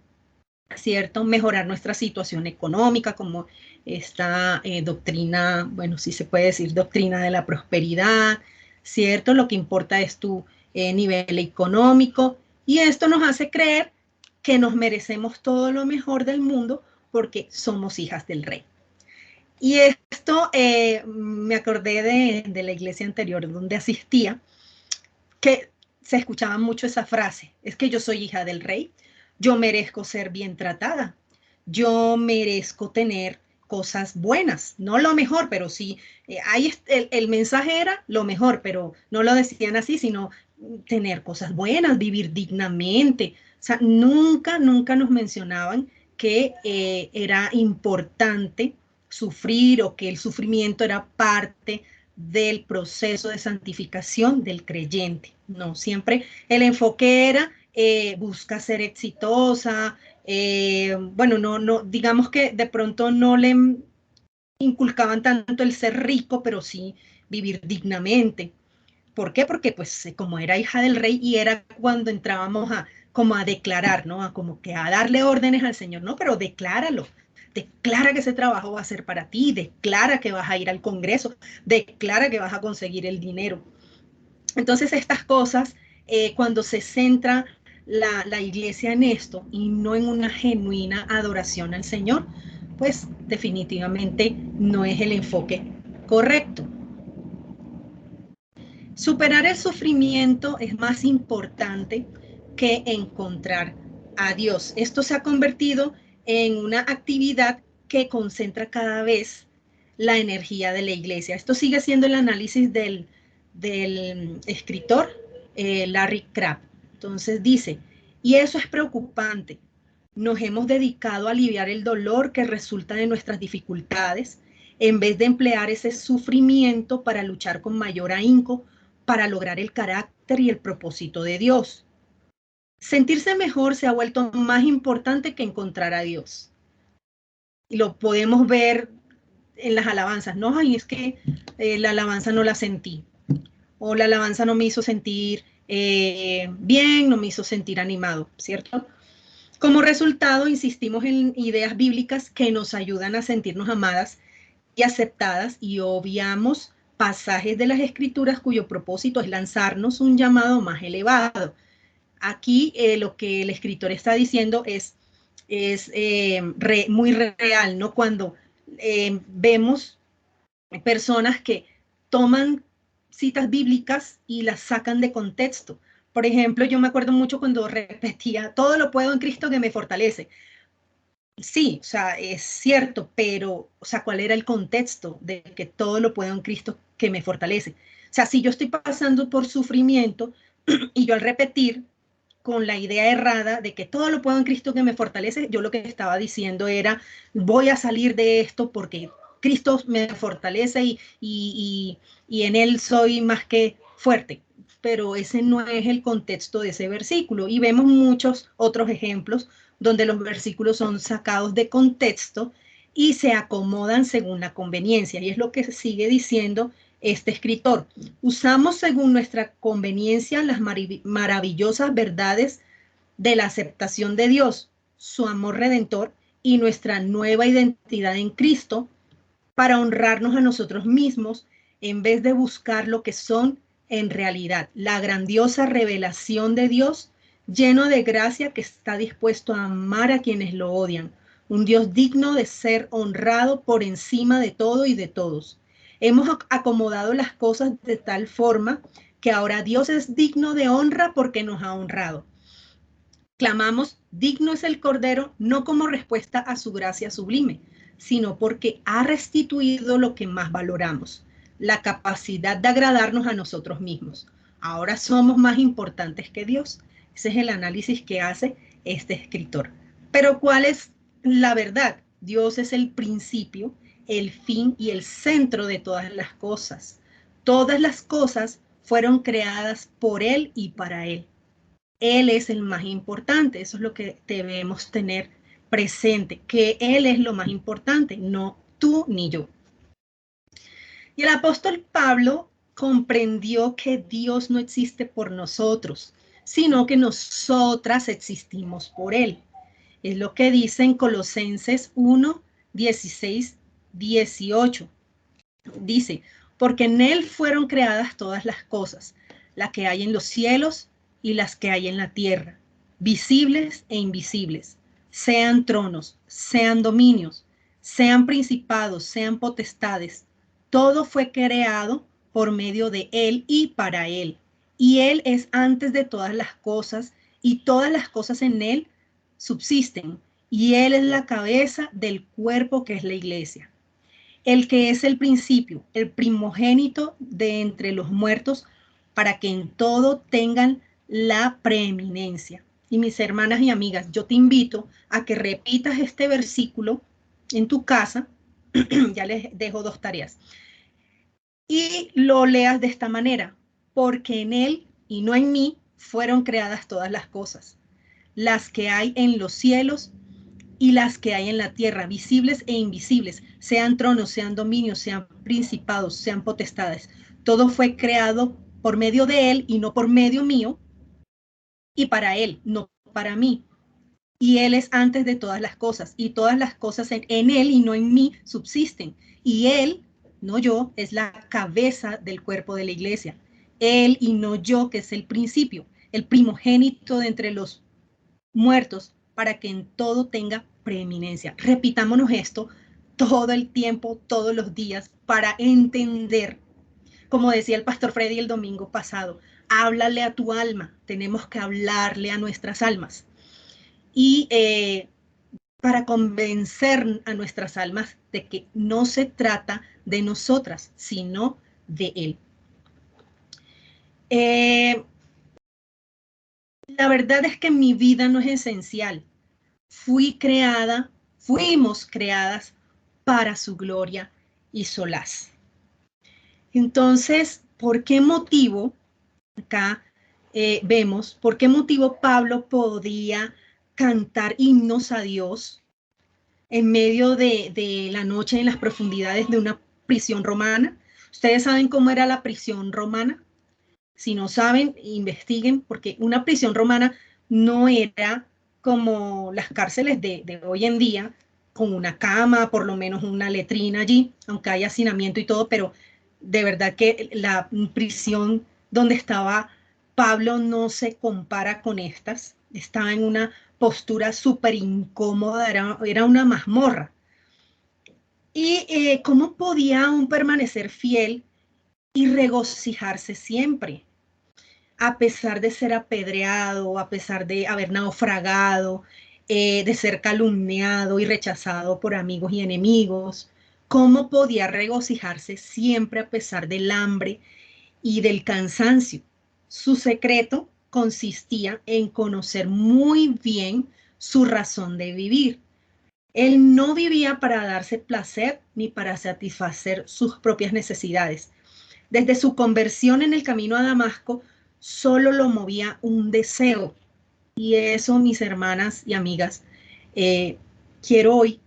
S1: ¿cierto? Mejorar nuestra situación económica, como esta doctrina, bueno, sí se puede decir doctrina de la prosperidad, ¿cierto? Lo que importa es tu nivel económico, y esto nos hace creer que nos merecemos todo lo mejor del mundo porque somos hijas del rey. Y esto me acordé de la iglesia anterior donde asistía, que se escuchaba mucho esa frase, es que yo soy hija del rey, yo merezco ser bien tratada, yo merezco tener cosas buenas, no lo mejor, pero sí, ahí el mensaje era lo mejor, pero no lo decían así, sino tener cosas buenas, vivir dignamente. O sea, nunca nos mencionaban que era importante sufrir o que el sufrimiento era parte del proceso de santificación del creyente. No, siempre el enfoque era busca ser exitosa, bueno, no, digamos que de pronto no le inculcaban tanto el ser rico, pero sí vivir dignamente. ¿Por qué? Porque pues como era hija del rey y era cuando entrábamos como a declarar, ¿no? Como que a darle órdenes al Señor, ¿no? Pero decláralo. Declara que ese trabajo va a ser para ti, declara que vas a ir al Congreso, declara que vas a conseguir el dinero. Entonces estas cosas, cuando se centra la iglesia en esto y no en una genuina adoración al Señor, pues definitivamente no es el enfoque correcto. Superar el sufrimiento es más importante que encontrar a Dios. Esto se ha convertido en una actividad que concentra cada vez la energía de la iglesia. Esto sigue siendo el análisis del escritor Larry Crabb. Entonces dice, y eso es preocupante. Nos hemos dedicado a aliviar el dolor que resulta de nuestras dificultades en vez de emplear ese sufrimiento para luchar con mayor ahínco para lograr el carácter y el propósito de Dios. Sentirse mejor se ha vuelto más importante que encontrar a Dios. Y lo podemos ver en las alabanzas, ¿no? Ay, es que la alabanza no la sentí. O la alabanza no me hizo sentir bien, no me hizo sentir animado, ¿cierto? Como resultado, insistimos en ideas bíblicas que nos ayudan a sentirnos amadas y aceptadas y obviamos pasajes de las escrituras cuyo propósito es lanzarnos un llamado más elevado. Aquí lo que el escritor está diciendo es muy real, ¿no? Cuando vemos personas que toman citas bíblicas y las sacan de contexto. Por ejemplo, yo me acuerdo mucho cuando repetía, todo lo puedo en Cristo que me fortalece. Sí, o sea, es cierto, pero, o sea, ¿cuál era el contexto de que todo lo puedo en Cristo que me fortalece? O sea, si yo estoy pasando por sufrimiento y yo al repetir con la idea errada de que todo lo puedo en Cristo que me fortalece, yo lo que estaba diciendo era, voy a salir de esto porque Cristo me fortalece y en Él soy más que fuerte. Pero ese no es el contexto de ese versículo. Y vemos muchos otros ejemplos donde los versículos son sacados de contexto y se acomodan según la conveniencia. Y es lo que sigue diciendo este escritor. Usamos según nuestra conveniencia las maravillosas verdades de la aceptación de Dios, su amor redentor y nuestra nueva identidad en Cristo para honrarnos a nosotros mismos en vez de buscar lo que son en realidad, la grandiosa revelación de Dios lleno de gracia que está dispuesto a amar a quienes lo odian, un Dios digno de ser honrado por encima de todo y de todos. Hemos acomodado las cosas de tal forma que ahora Dios es digno de honra porque nos ha honrado. Clamamos, digno es el Cordero, no como respuesta a su gracia sublime, sino porque ha restituido lo que más valoramos, la capacidad de agradarnos a nosotros mismos. Ahora somos más importantes que Dios. Ese es el análisis que hace este escritor. Pero ¿cuál es la verdad? Dios es el principio, el fin y el centro de todas las cosas. Todas las cosas fueron creadas por Él y para Él. Él es el más importante, eso es lo que debemos tener presente, que Él es lo más importante, no tú ni yo. Y el apóstol Pablo comprendió que Dios no existe por nosotros, sino que nosotras existimos por Él. Es lo que dice en Colosenses 1, 16, 18. Dice, porque en Él fueron creadas todas las cosas, las que hay en los cielos y las que hay en la tierra, visibles e invisibles, sean tronos, sean dominios, sean principados, sean potestades. Todo fue creado por medio de Él y para Él. Y Él es antes de todas las cosas y todas las cosas en Él subsisten. Y Él es la cabeza del cuerpo que es la iglesia. El que es el principio, el primogénito de entre los muertos, para que en todo tengan la preeminencia. Y mis hermanas y amigas, yo te invito a que repitas este versículo en tu casa, ya les dejo 2 tareas, y lo leas de esta manera, porque en Él y no en mí fueron creadas todas las cosas, las que hay en los cielos y las que hay en la tierra, visibles e invisibles, sean tronos, sean dominios, sean principados, sean potestades. Todo fue creado por medio de Él y no por medio mío, y para Él, no para mí. Y Él es antes de todas las cosas, y todas las cosas en Él y no en mí subsisten. Y Él, no yo, es la cabeza del cuerpo de la iglesia. Él y no yo, que es el principio, el primogénito de entre los muertos, para que en todo tenga preeminencia. Repitámonos esto todo el tiempo, todos los días, para entender, como decía el pastor Freddy el domingo pasado, háblale a tu alma, tenemos que hablarle a nuestras almas. Y para convencer a nuestras almas de que no se trata de nosotras, sino de Él. La verdad es que mi vida no es esencial. Fuimos creadas para su gloria y solaz. Entonces, ¿por qué motivo? Acá vemos por qué motivo Pablo podía cantar himnos a Dios en medio de la noche en las profundidades de una prisión romana. ¿Ustedes saben cómo era la prisión romana? Si no saben, investiguen, porque una prisión romana no era como las cárceles de hoy en día, con una cama, por lo menos una letrina allí, aunque hay hacinamiento y todo, pero de verdad que la prisión donde estaba Pablo no se compara con estas. Estaba en una postura súper incómoda, era una mazmorra. ¿Y cómo podía aún permanecer fiel y regocijarse siempre? A pesar de ser apedreado, a pesar de haber naufragado, de ser calumniado y rechazado por amigos y enemigos, ¿cómo podía regocijarse siempre a pesar del hambre y del cansancio? Su secreto consistía en conocer muy bien su razón de vivir. Él no vivía para darse placer ni para satisfacer sus propias necesidades. Desde su conversión en el camino a Damasco, solo lo movía un deseo. Y eso, mis hermanas y amigas, quiero hoy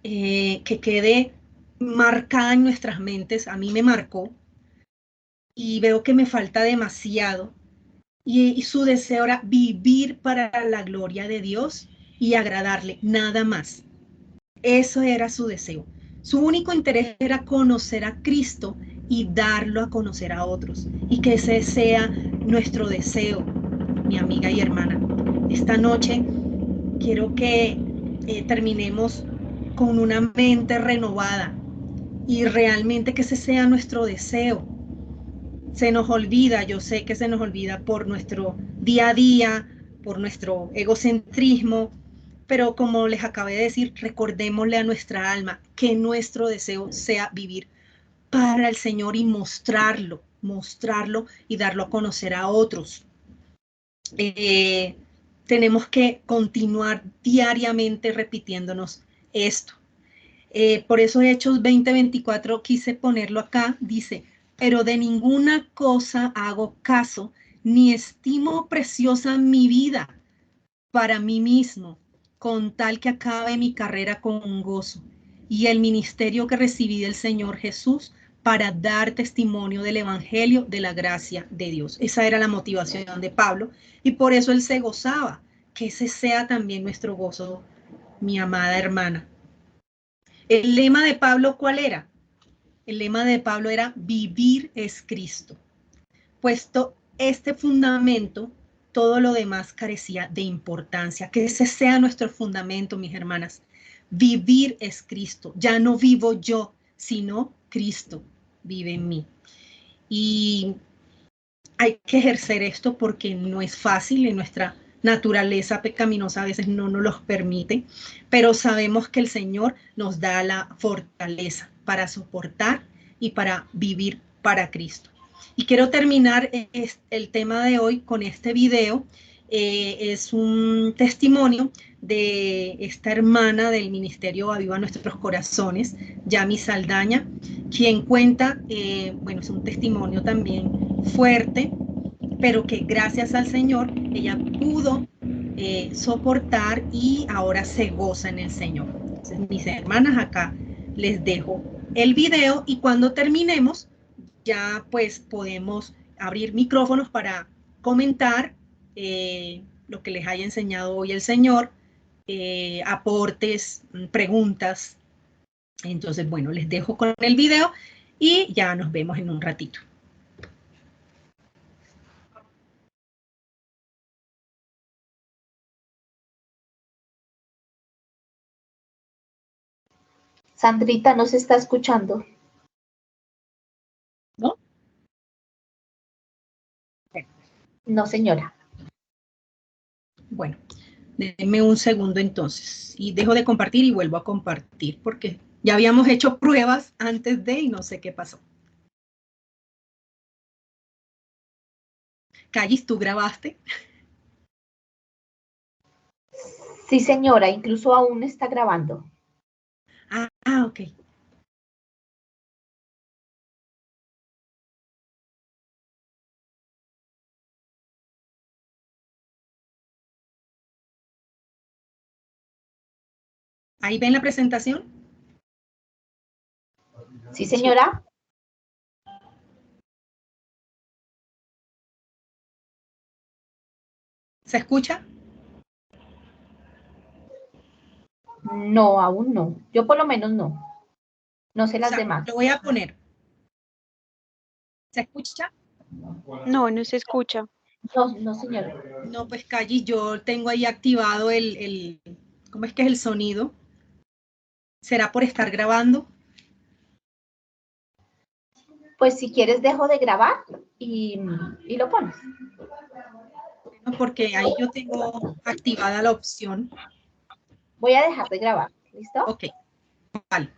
S1: que quede marcada en nuestras mentes. A mí me marcó y veo que me falta demasiado. Y su deseo era vivir para la gloria de Dios y agradarle, nada más. Eso era su deseo. Su único interés era conocer a Cristo y darlo a conocer a otros. Y que ese sea nuestro deseo, mi amiga y hermana. Esta noche quiero que terminemos con una mente renovada y realmente que ese sea nuestro deseo. Se nos olvida, yo sé que se nos olvida por nuestro día a día, por nuestro egocentrismo, pero como les acabé de decir, recordémosle a nuestra alma que nuestro deseo sea vivir para el Señor y mostrarlo y darlo a conocer a otros. Tenemos que continuar diariamente repitiéndonos esto. Por eso Hechos 20:24 quise ponerlo acá, dice, pero de ninguna cosa hago caso, ni estimo preciosa mi vida para mí mismo, con tal que acabe mi carrera con gozo y el ministerio que recibí del Señor Jesús para dar testimonio del evangelio de la gracia de Dios. Esa era la motivación de Pablo y por eso él se gozaba. Que ese sea también nuestro gozo, mi amada hermana. El lema de Pablo, ¿cuál era? El lema de Pablo era vivir es Cristo. Puesto este fundamento, todo lo demás carecía de importancia. Que ese sea nuestro fundamento, mis hermanas. Vivir es Cristo. Ya no vivo yo, sino Cristo vive en mí. Y hay que ejercer esto porque no es fácil, en nuestra naturaleza pecaminosa a veces no nos los permite, pero sabemos que el Señor nos da la fortaleza para soportar y para vivir para Cristo. Y quiero terminar el tema de hoy con este video. Es un testimonio de esta hermana del Ministerio Aviva Nuestros Corazones, Yami Saldaña, quien cuenta, bueno, es un testimonio también fuerte, pero que gracias al Señor ella pudo soportar y ahora se goza en el Señor. Entonces, mis hermanas, acá les dejo el video y cuando terminemos ya pues podemos abrir micrófonos para comentar lo que les haya enseñado hoy el Señor, aportes, preguntas. Entonces, bueno, les dejo con el video y ya nos vemos en un ratito.
S3: Sandrita no se está escuchando.
S1: ¿No?
S3: No, señora.
S1: Bueno, denme un segundo entonces y dejo de compartir y vuelvo a compartir porque ya habíamos hecho pruebas antes de y no sé qué pasó. Callis, ¿tú grabaste?
S3: Sí, señora, incluso aún está grabando.
S1: Ok. ¿Ahí ven la presentación?
S3: Sí, señora.
S1: ¿Se escucha?
S3: No, aún no. Yo por lo menos no. No sé las demás.
S1: Lo voy a poner. ¿Se escucha?
S2: No, no se escucha.
S3: No, no, señora.
S1: No, pues Callis, yo tengo ahí activado ¿cómo es que es el sonido? ¿Será por estar grabando?
S3: Pues si quieres dejo de grabar y lo pones.
S1: Porque ahí yo tengo activada la opción.
S3: Voy a dejar de grabar. ¿Listo?
S1: Ok, vale.